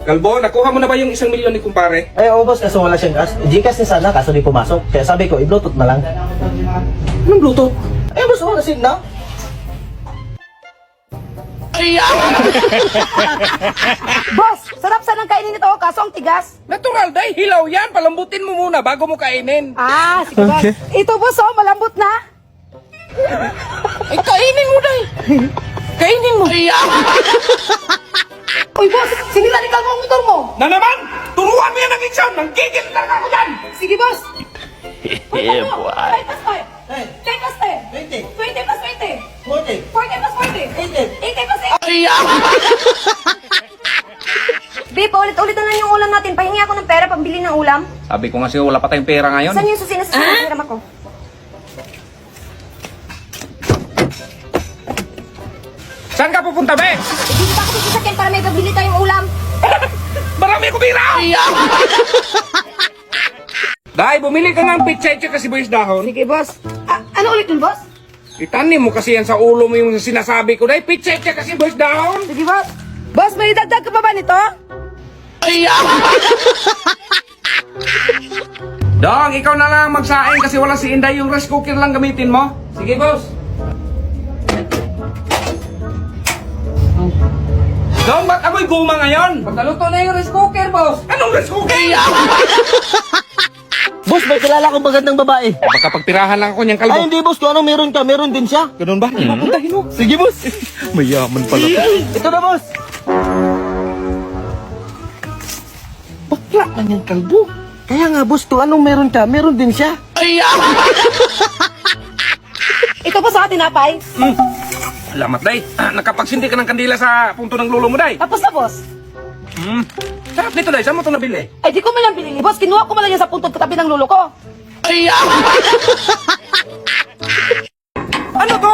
Kalbo, nakuha mo na ba yung 1,000,000 ni kumpare? Eh, oo boss, kaso wala siyang cash. Gcash ni sana, kaso di pumasok. Kaya sabi ko, i-bluetooth na lang. Anong Bluetooth? Eh, boss, wala signal. Boss, sarap sanang kainin ito, kaso ang tigas. Natural, dahil hilaw yan. Palambutin mo muna bago mo kainin. Ah, sige boss. Ito boss, oh, malambot na. Ay, kainin mo, Day. Kainin mo. Uy boss, sinira ni Kalbo ang motor mo. Na naman! Turuan mo yan ng exam! Nanggigil talaga ako dyan! Sige boss. Yeah, boy. 5 plus 5. Hey, 10 plus 10. 20, 20 plus 20. 40, 40 plus 40. 80. 80 plus 80. Babe, ulit-ulit na lang yung ulam natin. Pahingi ako ng pera pambili ng ulam. Sabi ko nga sa'yo, wala pa tayong pera ngayon. Saan yung susi na hiram ako? Saan ka pupunta, be? Dito pa ako sasakyan para may pabili tayong ulam. Marami ko pira! Dahil bumili ka ng pitsetse kasi boys dahon. Sige boss. Ano ulit yun boss? Itanim mo kasi yan sa ulo mo yung sinasabi ko. Dahil pitsetse kasi boys dahon. Sige boss. Boss, may dagdag ka pa ba nito? Dong, ikaw na lang magsaing kasi wala si Inday, yung rice cooker lang gamitin mo. Sige, boss. Dong, ba't amoy guma ngayon? Pagkaluto na yung rice cooker, boss. Anong rice cooker? Boss, may kilala kong magandang babae. Baka pagpirahan lang ako niyang kalbo. Ay, hindi boss, kung anong meron ka, meron din siya. Ganun ba? Papuntahin mo. Sige boss. Mayaman pala. Ito na boss. Bakla lang yung kalbo. Kaya nga boss, kung anong meron ka, meron din siya. Ito po sa tinapay. Salamat, Day. Nakapagsindi ka ng kandila sa punto ng lulo mo, Day. Tapos na boss. Sarap nito, Day. Saan mo ito nabili? Ay di ko man lang binili boss. Kinuha ko man lang yan sa puntod katabi ng lulo ko. Ano to?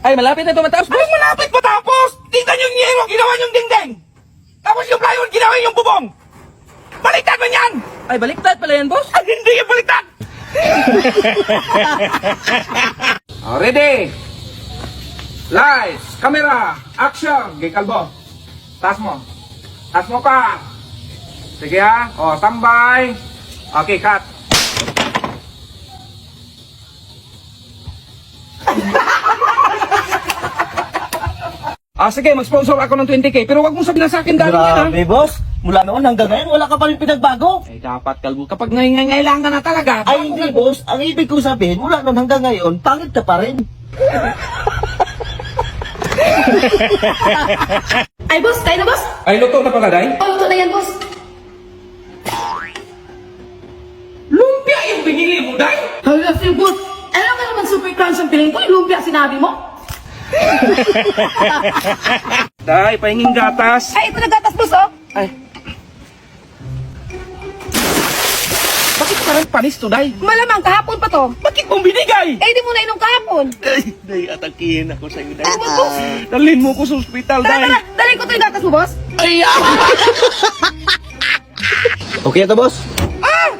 Ay, malapit na ito matapos. Ay, malapit matapos! Tingnan yung yero, ginawa yung dingding! Tapos yung plywood, ginawa yung bubong! Baliktad man yan! Ay, baliktad pala yan boss. Ay, hindi yung baliktad! Ready? Lights, camera, action! Gay kalbo. Taas mo. Taas mo pa. Sige ha. O, tambay. Okay, cut. Sige, mag-sponsor ako ng 20K. Pero wag mong sabihin na sa akin dahil yan, ha? Grabe boss. Mula noon hanggang ngayon, wala ka pa rin pinagbago. Ay, dapat kalbo. Kapag ngailangan na talaga. Ay, hindi boss. Ang ibig kong sabihin, mula noon hanggang ngayon, pangit ka pa rin. Ay boss, tayo na boss. Ay, luto na pala, Day? Oh, ito na yan boss. Lumpia yung binili mo, Day? Hala si boss. Ano ka naman super crunch ang piling ko? Yung lumpia sinabi mo? Day, pahinging gatas. Ay, ito na gatas boss oh. Ay. Bakit parang panis to, Day? Malamang kahapon pa to. Bakit mong binigay? Eh, di mo na inom kahapon. Ay, Day, atakihin ako sa'yo, Day. Ano ba boss? Dalhin mo ko sa ospital, Tara, Day. tara. Dali ko to yung gatas mo boss. Okay ito boss? Hop!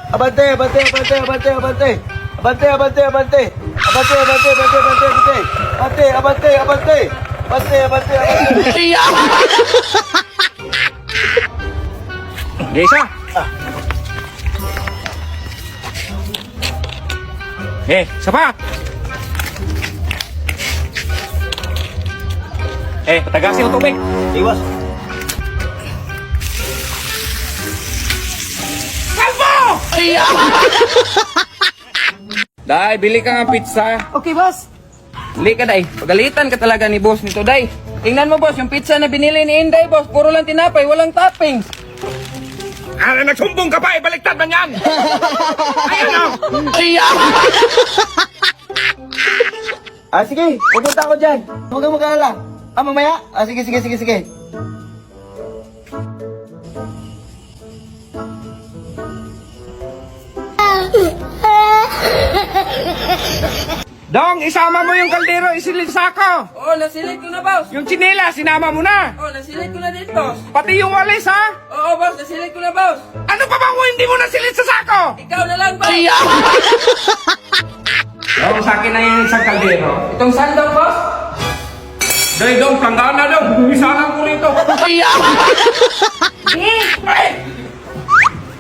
Abante, abante, abante, abante, abante. Abante, abante, abante. Abante, abante, abante, abante, abante. Abante, abante, abante. Abante, abante, abante. Isa. Isa pa. Patagasin yung tubig. Iwas. Kalbo! Day, bili ka ng pizza. Okay boss. Bili ka, Day. Pagalitan ka talaga ni boss nito, Day. Tingnan mo, boss, yung pizza na binili ni Inday, boss. Puro lang tinapay, walang toppings. Nagsumbong ka pa, baliktad man yan. Ayan o. Sige, pupunta ako dyan. Huwag kang mag-alala. Mamaya? Sige, sige, sige, sige. Dong, isama mo yung kaldero, isilid sa ako. Oo, nasilid ko na, boss. Yung tsinela, sinama mo na. Oo, nasilid ko na din, boss. Pati yung walis, ha? Oo, boss, nasilid ko na, boss. Ano pa bang hindi mo nasilid sa sako? Ikaw na lang, boss. Dong, sa akin na yung isang kaldero. Itong sandok, boss. Dahil dong, planggana na dong. Isa lang ko rito. Eh,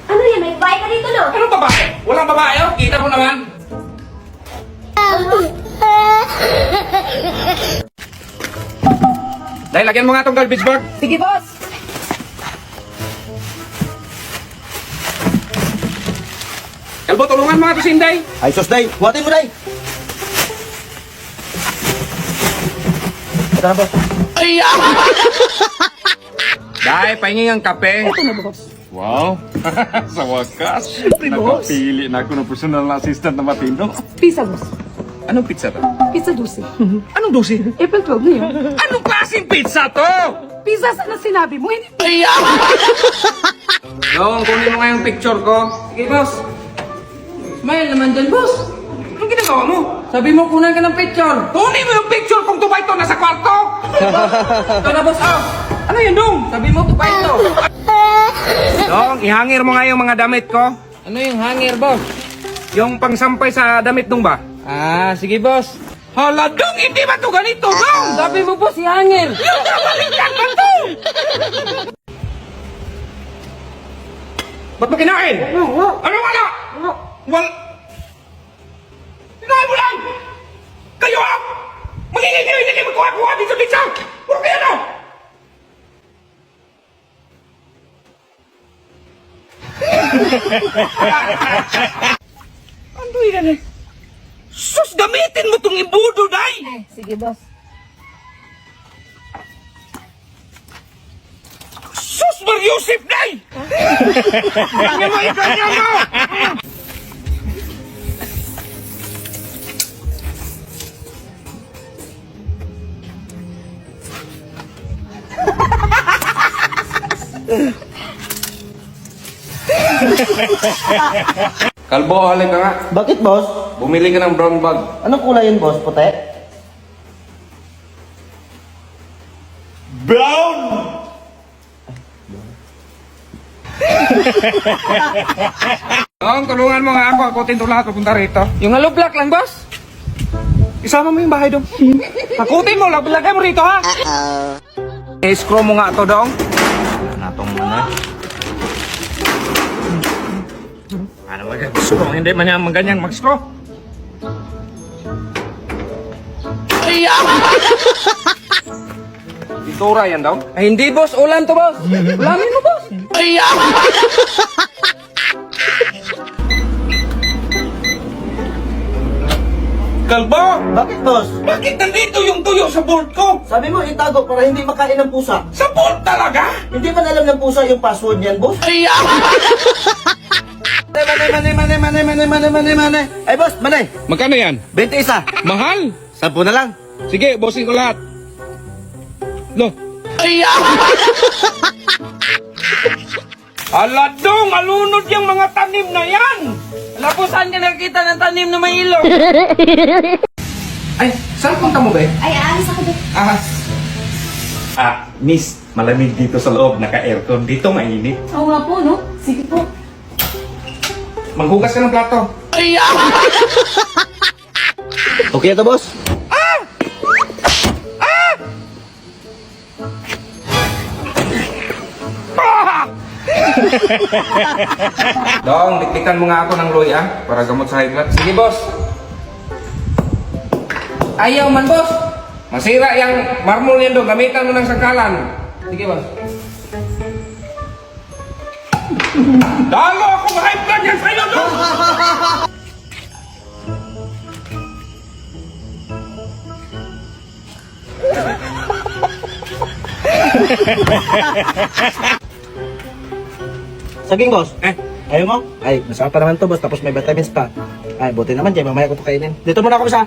ano yan? May babae ka dito, no? Anong babae? Walang babae, oh. Kita mo naman. Dahil, lagyan mo nga itong garbage bag. Sige, boss. Kalbo, tulungan mga to si Inday. Ay, sus, day. Buhatin mo, day. Ito na, boss. Dahil, pahingin ang kape. Wow! Sa wakas, nakapili na ako ng personal na assistant na matino. Pizza, boss. Anong pizza to? Pizza 12. Anong dosi? April 12 na yun. Anong klaseng pizza to? Pizza sana sinabi mo, hindi Dong, kunin mo nga yung picture ko. Sige, boss. Smile naman dyan, boss. Anong ginagawa mo? Sabi mo, kunan ka ng picture. Kunin mo yung picture kung tuba ito nasa kwarto. Ito na, boss. Ah, Ano yun, Dong? sabi mo, tupay ito. Dong, ihangir mo nga yung mga damit ko. Ano yung hanger, boss? Yung pangsampay sa damit nung ba? Ah, sige, boss. Hala, Dong, hindi ba to ganito, Dong? Sabi mo, boss, yung hanger. Yung kabalikan ba to? Ba't mo kinain? Ano wala? Wala. Kinain mo lang! Kayo ah! Magiging kayo, hindi kayo magkuha-kuha dito sa pizza! Puro kayo no! Ano yan eh? Sus, gamitin mo tong ibudo, day! Sige, boss. Sus, Mar Yusuf, day! Ganyan mo, ganyan mo! Kalbo, halik ka nga. Bakit, boss? Bumili ka ng brown bag. Anong kulay yun, boss? Puti? Brown! Dong, tulungan mo nga ako. Akutin to lahat. Papunta rito. Yung hollow block lang, boss. Isama mo yung bahay, Dong. Akutin mo. Lagay mo rito, ha? I-screw mo nga to, Dong. Natong ano. Ano mag-screw? Hindi man yan maganyang mag-screw. Itura yan, Dong. Ay, hindi, boss. Ulam to, boss. Ulamin mo, boss. Kalbo! Bakit, boss? Bakit nandito yung tuyo sa board ko? Sabi mo, itago para hindi makain ng pusa. Sa board talaga? Hindi man alam ng pusa yung password niyan, boss? Mane. Ay, boss, mane. Magkano yan? 21. Mahal? 10 na lang. Sige, bossing ko lahat. Lo. Ala, Dong! Alunod yung mga tanim na yan! Wala po, saan ka nakikita ng tanim na may ilong? Ay, saan punta mo, be? Ay, aalis ako dito. Miss, malamig dito sa loob, naka-aircon. Dito mainit. Oo nga po, no? Sige po. Maghugas ka ng plato. Okay ito, boss? Dong, diktikan mo nga ako ng loy, para gamot sa high blood. Sige, boss. Ayaw man, boss. Masira yung marmol yan, Dong. Gamitan mo ng sangkalan. Sige, boss. Dalo ako high blood yan sa'yo, Dong! Saging, boss. Eh, Ayaw mo? Ay, masarap pa naman to, boss. Tapos may vitamins pa. Ay, buti naman, dyan. Mamaya ko to kainin. Dito muna ako, sa.